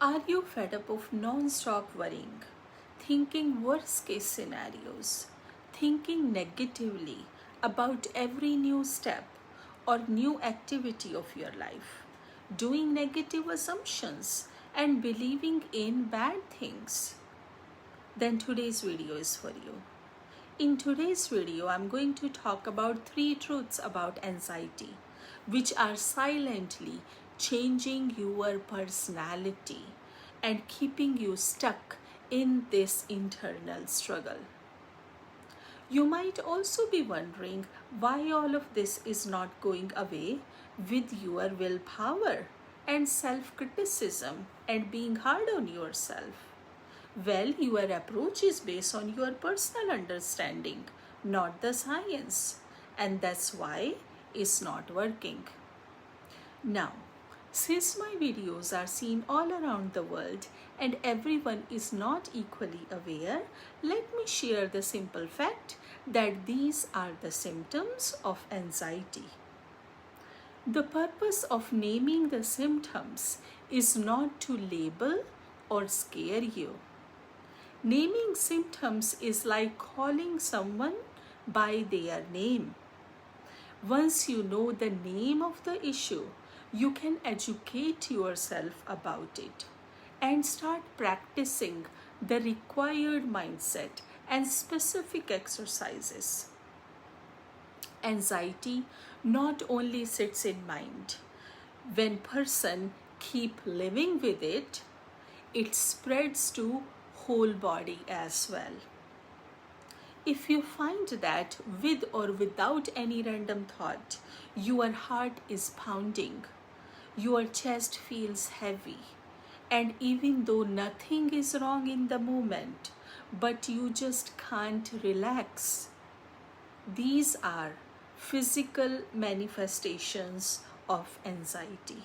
Are you fed up of non-stop worrying, thinking worst case scenarios, thinking negatively about every new step or new activity of your life, doing negative assumptions and believing in bad things? Then today's video is for you. In today's video, I'm going to talk about 3 truths about anxiety, which are silently changing your personality and keeping you stuck in this internal struggle. You might also be wondering why all of this is not going away with your willpower and self-criticism and being hard on yourself. Well, your approach is based on your personal understanding, not the science, and that's why it's not working. Now, since my videos are seen all around the world and everyone is not equally aware, let me share the simple fact that these are the symptoms of anxiety. The purpose of naming the symptoms is not to label or scare you. Naming symptoms is like calling someone by their name. Once you know the name of the issue, you can educate yourself about it and start practicing the required mindset and specific exercises. Anxiety not only sits in mind. When person keep living with it, it spreads to whole body as well. If you find that with or without any random thought, your heart is pounding, your chest feels heavy, and even though nothing is wrong in the moment, but you just can't relax, these are physical manifestations of anxiety.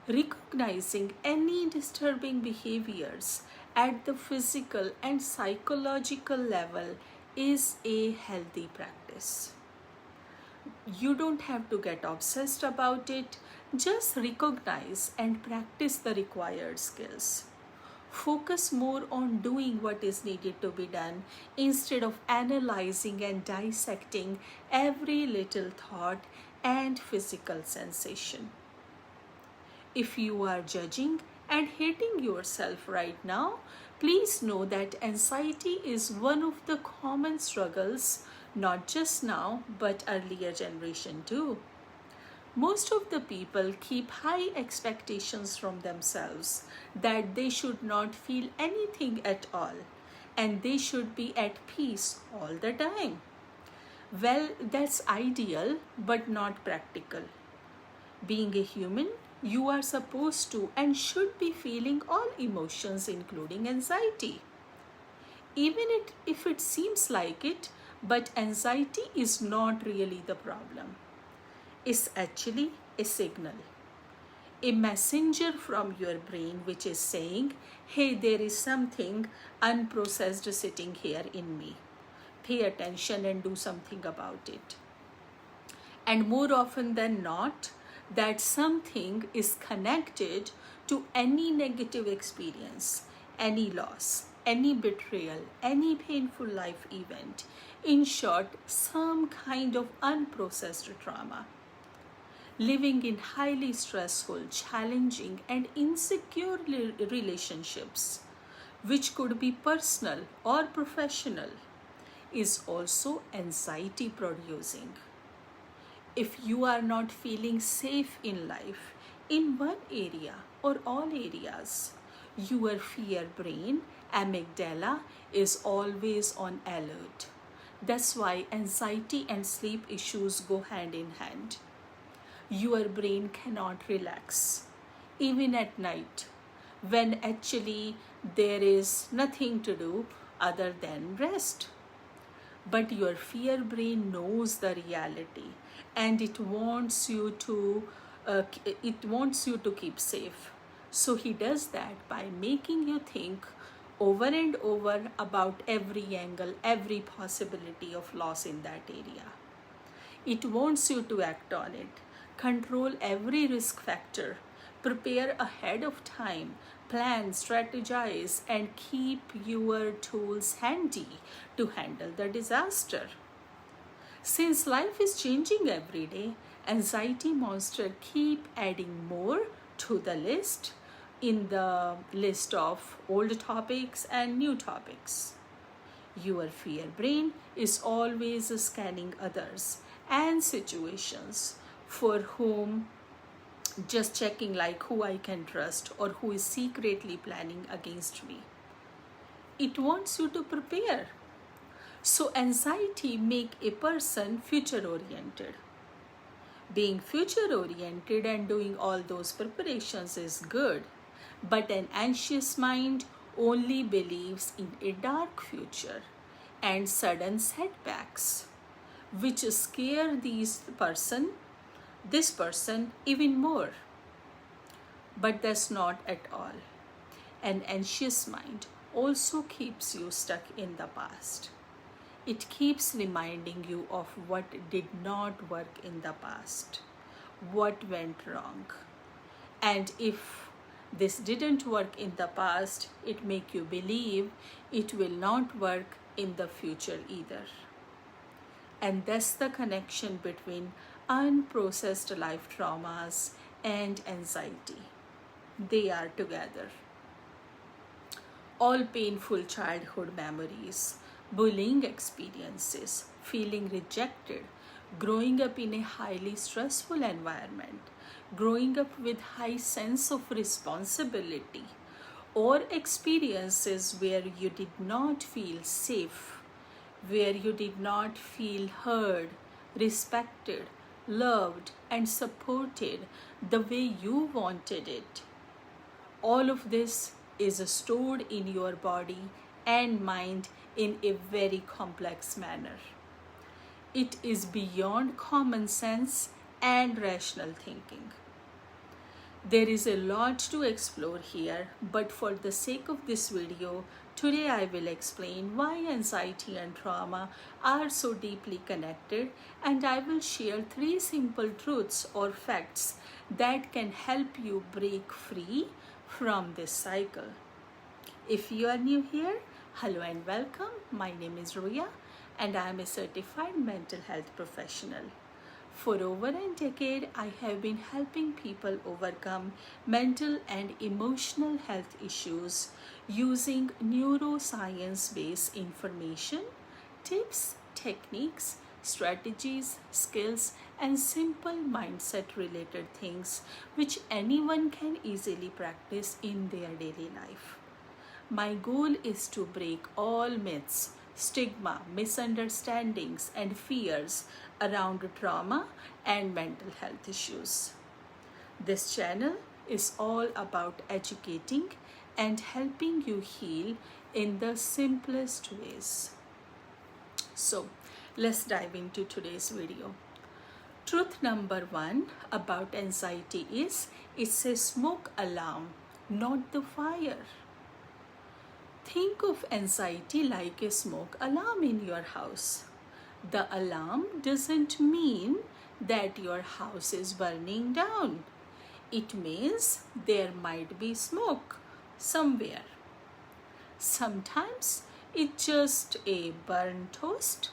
Recognizing any disturbing behaviors at the physical and psychological level is a healthy practice. You don't have to get obsessed about it, just recognize and practice the required skills. Focus more on doing what is needed to be done instead of analyzing and dissecting every little thought and physical sensation. If you are judging and hating yourself right now, please know that anxiety is one of the common struggles, not just now, but earlier generation too. Most of the people keep high expectations from themselves that they should not feel anything at all and they should be at peace all the time. Well, that's ideal but not practical. Being a human, you are supposed to and should be feeling all emotions, including anxiety. Even if it seems like it, but anxiety is not really the problem. It's actually a signal, a messenger from your brain which is saying, hey, there is something unprocessed sitting here in me. Pay attention and do something about it. And more often than not, that something is connected to any negative experience, any loss, any betrayal, any painful life event. In short, some kind of unprocessed trauma. Living in highly stressful, challenging, and insecure relationships, which could be personal or professional, is also anxiety producing. If you are not feeling safe in life, in one area or all areas, your fear brain, amygdala, is always on alert. That's why anxiety and sleep issues go hand in hand. Your brain cannot relax, even at night, when actually there is nothing to do other than rest. But your fear brain knows the reality and it wants you to keep safe. So he does that by making you think over and over about every angle, every possibility of loss in that area. It wants you to act on it, control every risk factor, Prepare ahead of time, plan, strategize, and keep your tools handy to handle the disaster. Since life is changing every day, anxiety monster keep adding more to the list in the list of old topics and new topics. Your fear brain is always scanning others and situations for whom just checking like who I can trust or who is secretly planning against me. It wants you to prepare. So anxiety make a person future oriented. Being future oriented and doing all those preparations is good, but an anxious mind only believes in a dark future and sudden setbacks, which scare this person even more. But that's not at all. An anxious mind also keeps you stuck in the past. It keeps reminding you of what did not work in the past, what went wrong. And if this didn't work in the past, it make you believe it will not work in the future either. And that's the connection between unprocessed life traumas and anxiety. They are together. All painful childhood memories, bullying experiences, feeling rejected, growing up in a highly stressful environment, growing up with high sense of responsibility, or experiences where you did not feel safe, where you did not feel heard, respected, loved, and supported the way you wanted it. All of this is stored in your body and mind in a very complex manner. It is beyond common sense and rational thinking. There is a lot to explore here, but for the sake of this video, today I will explain why anxiety and trauma are so deeply connected, and I will share 3 simple truths or facts that can help you break free from this cycle. If you are new here, hello and welcome. My name is Roya and I am a certified mental health professional. For over a decade, I have been helping people overcome mental and emotional health issues using neuroscience-based information, tips, techniques, strategies, skills, and simple mindset-related things which anyone can easily practice in their daily life. My goal is to break all myths, stigma, misunderstandings, and fears around trauma and mental health issues. This channel is all about educating and helping you heal in the simplest ways. So, let's dive into today's video. Truth number 1 about anxiety is it's a smoke alarm, not the fire. Think of anxiety like a smoke alarm in your house. The alarm doesn't mean that your house is burning down. It means there might be smoke somewhere. Sometimes it's just a burnt toast,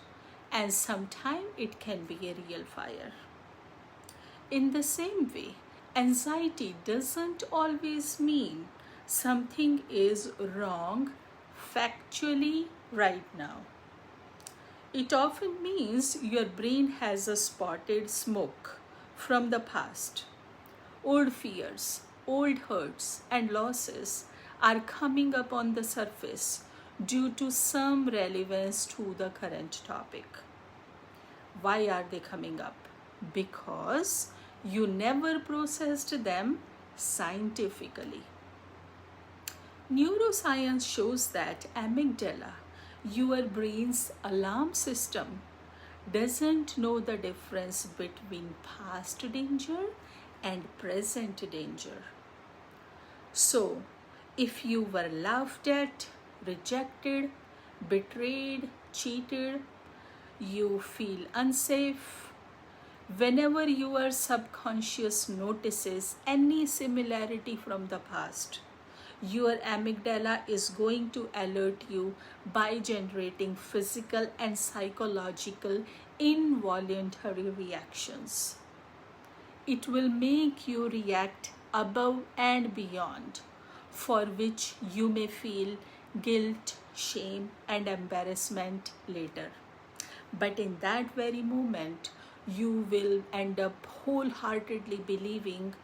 and sometimes it can be a real fire. In the same way, anxiety doesn't always mean something is wrong factually right now. It often means your brain has a spotted smoke from the past. Old fears, old hurts, and losses are coming up on the surface due to some relevance to the current topic. Why are they coming up? Because you never processed them scientifically. Neuroscience shows that amygdala, your brain's alarm system, doesn't know the difference between past danger and present danger. So, if you were laughed at, rejected, betrayed, cheated, you feel unsafe, Whenever your subconscious notices any similarity from the past, your amygdala is going to alert you by generating physical and psychological involuntary reactions. It will make you react above and beyond, for which you may feel guilt, shame, and embarrassment later. But in that very moment, you will end up wholeheartedly believing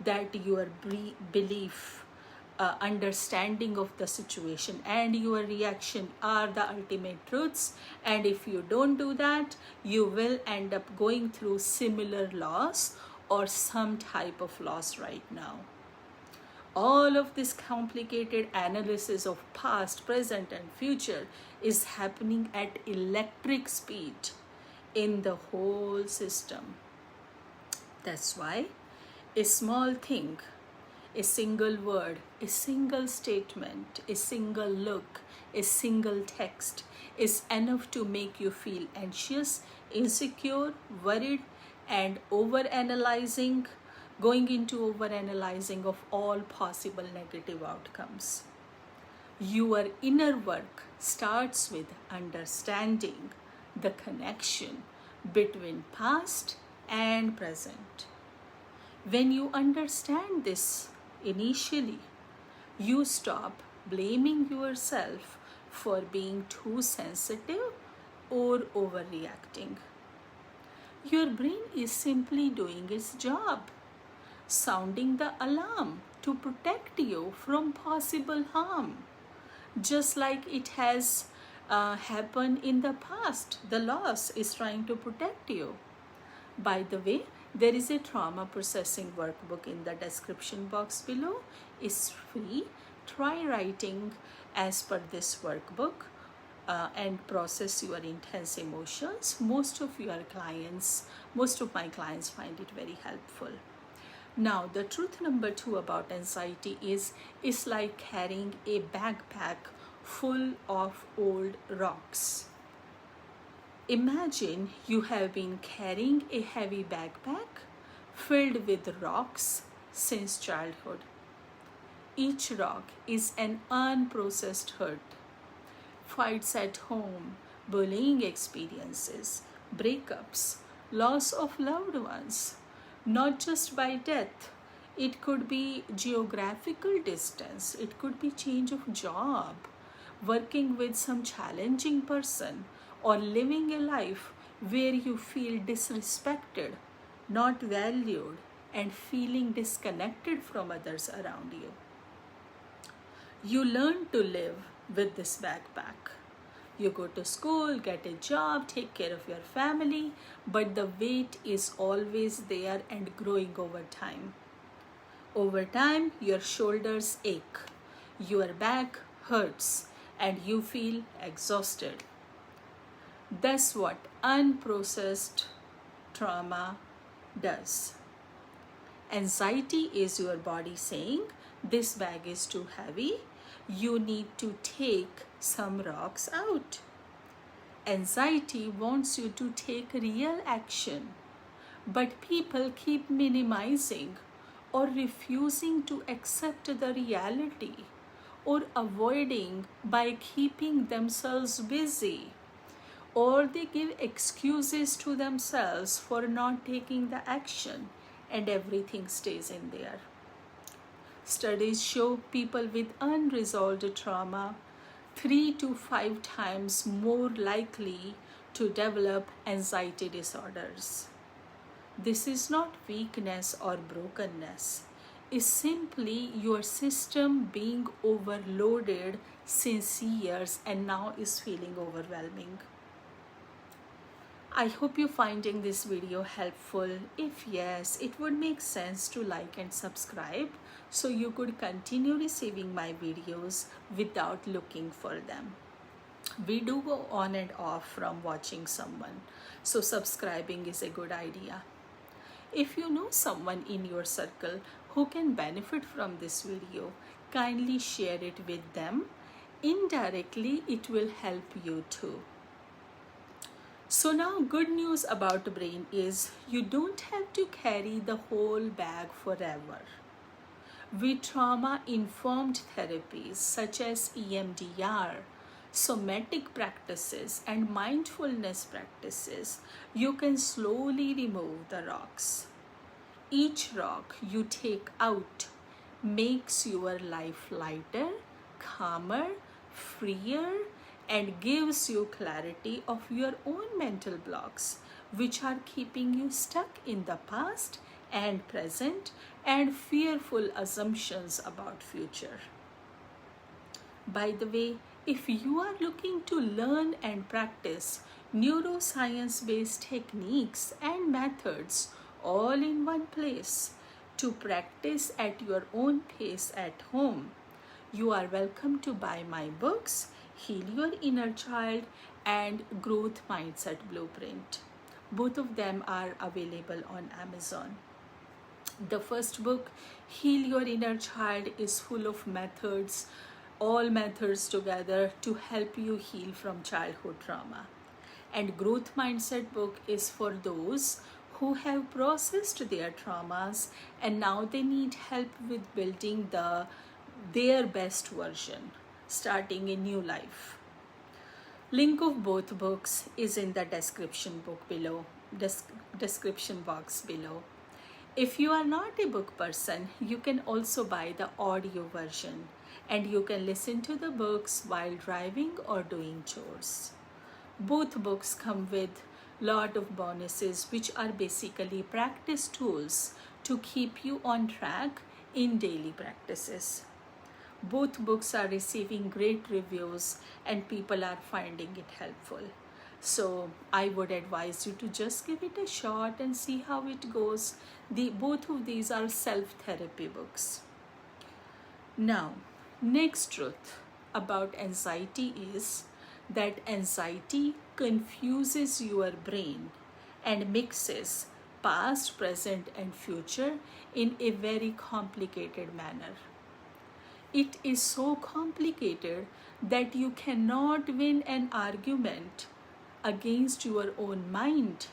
that your belief, understanding of the situation, and your reaction are the ultimate truths. And if you don't do that, you will end up going through similar loss or some type of loss right now. All of this complicated analysis of past, present, and future is happening at electric speed in the whole system. That's why a small thing, a single word, a single statement, a single look, a single text is enough to make you feel anxious, insecure, worried, and going into overanalyzing of all possible negative outcomes. Your inner work starts with understanding the connection between past and present. When you understand this initially, you stop blaming yourself for being too sensitive or overreacting. Your brain is simply doing its job, sounding the alarm to protect you from possible harm. Just like it has happened in the past, the loss is trying to protect you. By the way, there is a trauma processing workbook in the description box below. It's free. Try writing as per this workbook and process your intense emotions. Most of my clients find it very helpful. Now, the truth number 2 about anxiety is it's like carrying a backpack full of old rocks. Imagine you have been carrying a heavy backpack filled with rocks since childhood. Each rock is an unprocessed hurt. Fights at home, bullying experiences, breakups, loss of loved ones, not just by death. It could be geographical distance, it could be change of job, working with some challenging person, or living a life where you feel disrespected, not valued, and feeling disconnected from others around you. You learn to live with this backpack. You go to school, get a job, take care of your family, but the weight is always there and growing over time. Over time, your shoulders ache, your back hurts, and you feel exhausted. That's what unprocessed trauma does. Anxiety is your body saying, this bag is too heavy, you need to take some rocks out. Anxiety wants you to take real action, but people keep minimizing or refusing to accept the reality or avoiding by keeping themselves busy, or they give excuses to themselves for not taking the action, and everything stays in there. Studies show people with unresolved trauma 3 to 5 times more likely to develop anxiety disorders. This is not weakness or brokenness. It's simply your system being overloaded since years and now is feeling overwhelming. I hope you're finding this video helpful. If yes, it would make sense to like and subscribe so you could continue receiving my videos without looking for them. We do go on and off from watching someone, so subscribing is a good idea. If you know someone in your circle who can benefit from this video, kindly share it with them. Indirectly, it will help you too. So now good news about brain is you don't have to carry the whole bag forever. With trauma-informed therapies such as EMDR, somatic practices, and mindfulness practices, you can slowly remove the rocks. Each rock you take out makes your life lighter, calmer, freer, and gives you clarity of your own mental blocks, which are keeping you stuck in the past and present and fearful assumptions about future. By the way, if you are looking to learn and practice neuroscience based techniques and methods all in one place to practice at your own pace at home, you are welcome to buy my books, Heal Your Inner Child and Growth Mindset Blueprint. Both of them are available on Amazon. The first book, Heal Your Inner Child, is full of methods, all methods together to help you heal from childhood trauma. And Growth Mindset book is for those who have processed their traumas and now they need help with building their best version, starting a new life. Link of both books is in the description box below. If you are not a book person, you can also buy the audio version and you can listen to the books while driving or doing chores. Both books come with lot of bonuses which are basically practice tools to keep you on track in daily practices. Both books are receiving great reviews and people are finding it helpful. So I would advise you to just give it a shot and see how it goes. Both of these are self-therapy books. Now, next truth about anxiety is that anxiety confuses your brain and mixes past, present, and future in a very complicated manner. It is so complicated that you cannot win an argument against your own mind,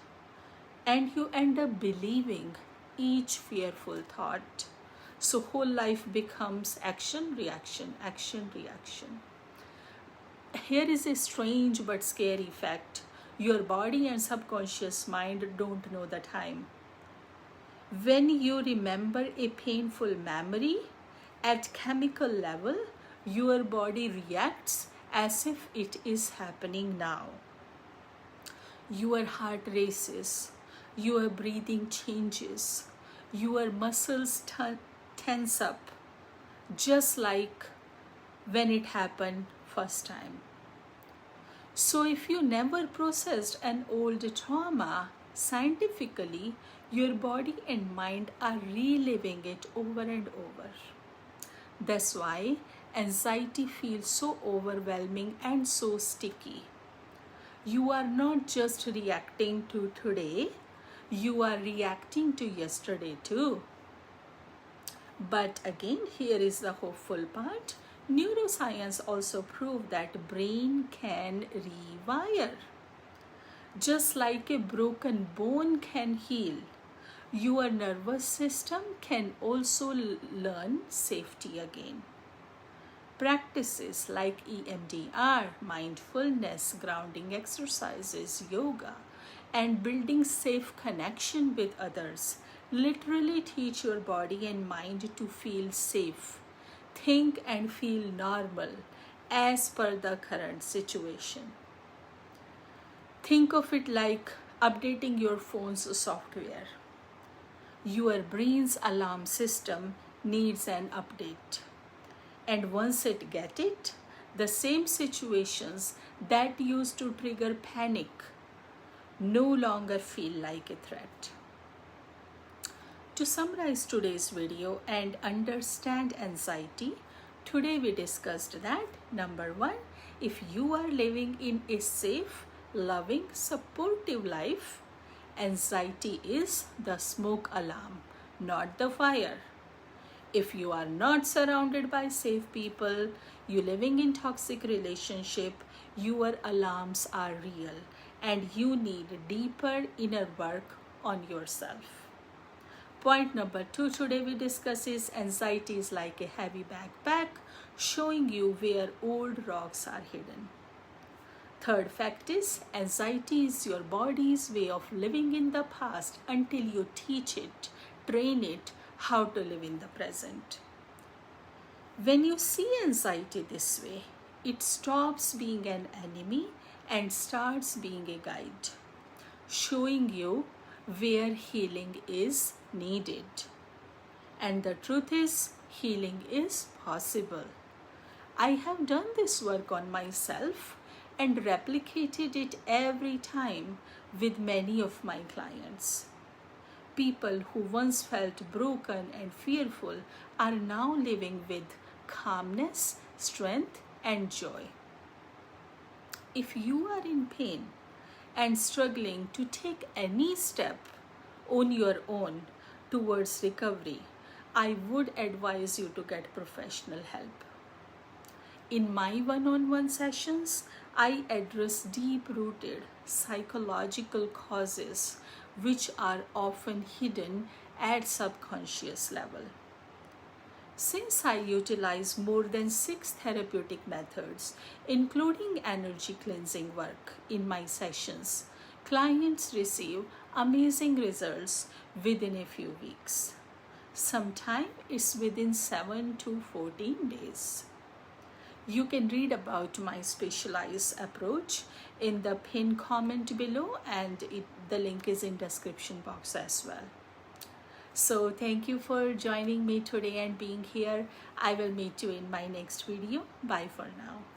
and you end up believing each fearful thought. So whole life becomes action, reaction, action, reaction. Here is a strange but scary fact. Your body and subconscious mind don't know the time. When you remember a painful memory at chemical level, your body reacts as if it is happening now. Your heart races, your breathing changes, your muscles tense up, just like when it happened first time. So if you never processed an old trauma, scientifically, your body and mind are reliving it over and over. That's why anxiety feels so overwhelming and so sticky. You are not just reacting to today, you are reacting to yesterday too. But again, here is the hopeful part. Neuroscience also proved that brain can rewire. Just like a broken bone can heal, your nervous system can also learn safety again. Practices like EMDR, mindfulness, grounding exercises, yoga, and building safe connection with others literally teach your body and mind to feel safe, think and feel normal as per the current situation. Think of it like updating your phone's software. Your brain's alarm system needs an update. And once it gets it, the same situations that used to trigger panic no longer feel like a threat. To summarize today's video and understand anxiety, today we discussed that number 1, if you are living in a safe, loving, supportive life, anxiety is the smoke alarm, not the fire. If you are not surrounded by safe people, you living in toxic relationship, your alarms are real and you need deeper inner work on yourself. Point number 2 today we discuss is anxiety is like a heavy backpack, showing you where old rocks are hidden. Third fact is anxiety is your body's way of living in the past until you teach it, train it how to live in the present. When you see anxiety this way, it stops being an enemy and starts being a guide, showing you where healing is needed. And the truth is, healing is possible. I have done this work on myself and replicated it every time with many of my clients. People who once felt broken and fearful are now living with calmness, strength, and joy. If you are in pain and struggling to take any step on your own towards recovery, I would advise you to get professional help. In my one-on-one sessions, I address deep-rooted psychological causes which are often hidden at subconscious level. Since I utilize more than 6 therapeutic methods, including energy cleansing work in my sessions, clients receive amazing results within a few weeks. Sometimes it's within 7 to 14 days. You can read about my specialized approach in the pinned comment below, and the link is in description box as well. So thank you for joining me today and being here. I will meet you in my next video. Bye for now.